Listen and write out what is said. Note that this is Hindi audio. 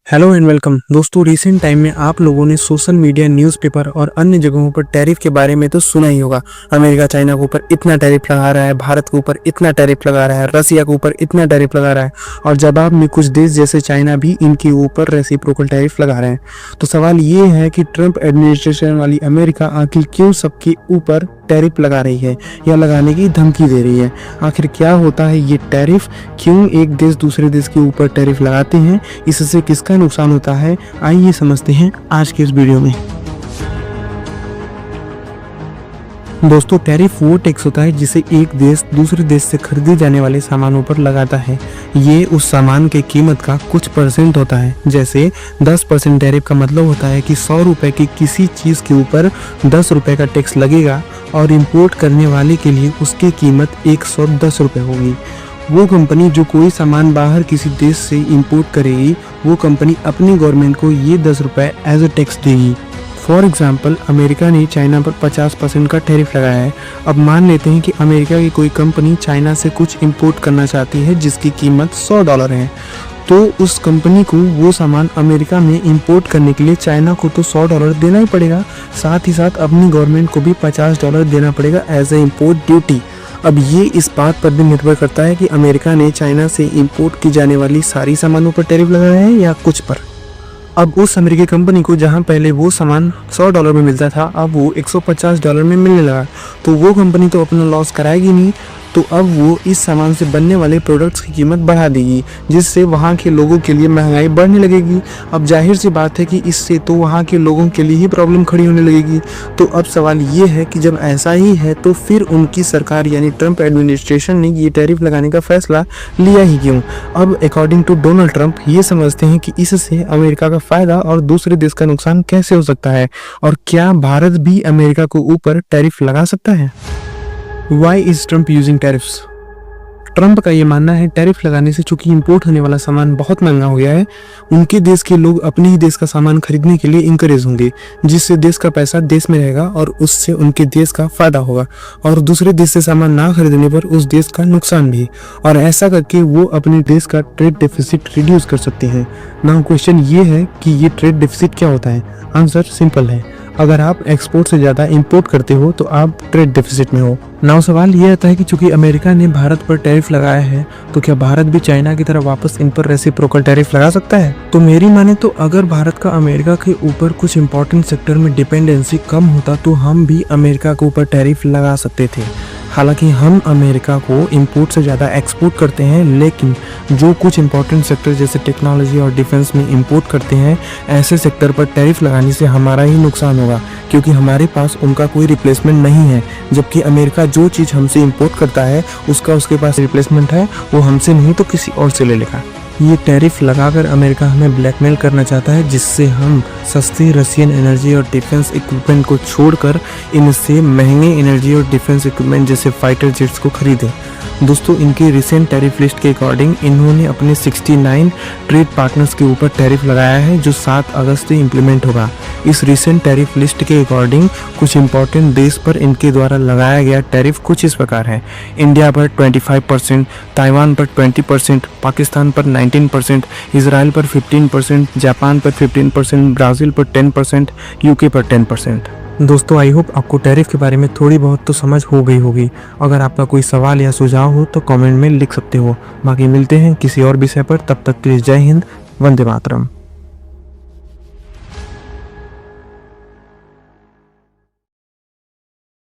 हेलो एंड वेलकम दोस्तों। रिसेंट टाइम में आप लोगों ने सोशल मीडिया, न्यूज़पेपर और अन्य जगहों पर टैरिफ के बारे में तो सुना ही होगा। अमेरिका चाइना के ऊपर इतना टैरिफ लगा रहा है, भारत के ऊपर इतना टैरिफ लगा रहा है, रसिया के ऊपर इतना टैरिफ लगा रहा है और जवाब में कुछ देश जैसे चाइना भी इनके ऊपर रेसिप्रोकल टैरिफ लगा रहे हैं। तो सवाल ये है कि ट्रंप एडमिनिस्ट्रेशन वाली अमेरिका आखिर क्यों सबके ऊपर टैरिफ लगा रही है या लगाने की धमकी दे रही है। आखिर क्या होता है ये टैरिफ, क्यों एक देश दूसरे देश के ऊपर टैरिफ लगाते हैं, इससे किसका नुकसान होता है, आइए समझते हैं आज के इस वीडियो में। दोस्तों, टैरिफ वो टैक्स होता है जिसे एक देश दूसरे देश से खरीदे जाने वाले सामानों पर लगाता है। ये उस सामान के कीमत का कुछ परसेंट होता है। जैसे 10% टैरिफ का मतलब होता है कि 100 रुपए की किसी चीज़ के ऊपर 10 रुपए का टैक्स लगेगा और इम्पोर्ट करने वाले के लिए उसकी कीमत 110 रुपए होगी। वो कंपनी जो कोई सामान बाहर किसी देश से इंपोर्ट करेगी, वो कंपनी अपनी गवर्नमेंट को ये 10 रुपए एज अ टैक्स देगी। फॉर एग्जाम्पल, अमेरिका ने चाइना पर 50% का टैरिफ लगाया है। अब मान लेते हैं कि अमेरिका की कोई कंपनी चाइना से कुछ इंपोर्ट करना चाहती है जिसकी कीमत $100 है, तो उस कंपनी को वो सामान अमेरिका में इंपोर्ट करने के लिए चाइना को तो $100 देना ही पड़ेगा, साथ ही साथ अपनी गवर्नमेंट को भी $50 देना पड़ेगा एज ए इम्पोर्ट ड्यूटी। अब ये इस बात पर भी निर्भर करता है कि अमेरिका ने चाइना से इंपोर्ट की जाने वाली सारी सामानों पर टैरिफ लगाया है या कुछ पर। अब उस अमेरिकी कंपनी को जहां पहले वो सामान $100 में मिलता था, अब वो $150 में मिलने लगा, तो वो कंपनी तो अपना लॉस कराएगी नहीं, तो अब वो इस सामान से बनने वाले प्रोडक्ट्स की कीमत बढ़ा देगी, जिससे वहाँ के लोगों के लिए महंगाई बढ़ने लगेगी। अब जाहिर सी बात है कि इससे तो वहाँ के लोगों के लिए ही प्रॉब्लम खड़ी होने लगेगी। तो अब सवाल ये है कि जब ऐसा ही है तो फिर उनकी सरकार यानी ट्रंप एडमिनिस्ट्रेशन ने ये टैरिफ लगाने का फैसला लिया ही क्यों। अब अकॉर्डिंग टू डोनाल्ड ट्रंप ये समझते हैं कि इससे अमेरिका का फायदा और दूसरे देश का नुकसान कैसे हो सकता है, और क्या भारत भी अमेरिका के ऊपर टैरिफ लगा सकता है। Why is Trump using tariffs? Trump का ये मानना है टैरिफ लगाने से चूंकि इंपोर्ट होने वाला सामान बहुत महंगा हो गया है, उनके देश के लोग अपने ही देश का सामान खरीदने के लिए इंकरेज होंगे, जिससे देश का पैसा देश में रहेगा और उससे उनके देश का फायदा होगा, और दूसरे देश से सामान ना खरीदने पर उस देश का नुकसान भी। और ऐसा करके वो अपने देश का ट्रेड डेफिसिट रिड्यूस कर सकते हैं। नाउ क्वेश्चन ये है कि ये ट्रेड डेफिसिट क्या होता है। आंसर सिंपल है, अगर आप एक्सपोर्ट से ज़्यादा इंपोर्ट करते हो तो आप ट्रेड डेफिसिट में हो। नाउ सवाल ये आता है कि चूंकि अमेरिका ने भारत पर टैरिफ लगाया है, तो क्या भारत भी चाइना की तरह वापस इन पर रेसिप्रोकल टैरिफ लगा सकता है। तो मेरी माने तो अगर भारत का अमेरिका के ऊपर कुछ इंपॉर्टेंट सेक्टर में डिपेंडेंसी कम होता तो हम भी अमेरिका के ऊपर टैरिफ लगा सकते थे। हालांकि हम अमेरिका को इंपोर्ट से ज़्यादा एक्सपोर्ट करते हैं, लेकिन जो कुछ इंपॉर्टेंट सेक्टर जैसे टेक्नोलॉजी और डिफेंस में इंपोर्ट करते हैं, ऐसे सेक्टर पर टैरिफ लगाने से हमारा ही नुकसान होगा, क्योंकि हमारे पास उनका कोई रिप्लेसमेंट नहीं है। जबकि अमेरिका जो चीज़ हमसे इंपोर्ट करता है उसका उसके पास रिप्लेसमेंट है, वो हमसे नहीं तो किसी और से ले लेगा। ये टैरिफ लगाकर अमेरिका हमें ब्लैकमेल करना चाहता है, जिससे हम सस्ती रशियन एनर्जी और डिफेंस इक्विपमेंट को छोड़कर इनसे महंगे एनर्जी और डिफेंस इक्विपमेंट जैसे फाइटर जेट्स को खरीदें। दोस्तों, इनकी रिसेंट टैरिफ लिस्ट के अकॉर्डिंग इन्होंने अपने 69 ट्रेड पार्टनर्स के ऊपर टैरिफ लगाया है, जो 7 अगस्त से इम्प्लीमेंट होगा। इस रिसेंट टैरिफ लिस्ट के अकॉर्डिंग कुछ इंपॉर्टेंट देश पर इनके द्वारा लगाया गया टैरिफ कुछ इस प्रकार है। इंडिया पर 25%, ताइवान पर 20%, पाकिस्तान पर 19%, इसराइल पर 15%, जापान पर 15%, ब्राज़ील पर 10%, यूके पर 10%। दोस्तों, आई होप आपको टैरिफ के बारे में थोड़ी बहुत तो समझ हो गई होगी। अगर आपका कोई सवाल या सुझाव हो तो कमेंट में लिख सकते हो। बाकी मिलते हैं किसी और विषय पर, तब तक के लिए जय हिंद, वंदे मातरम।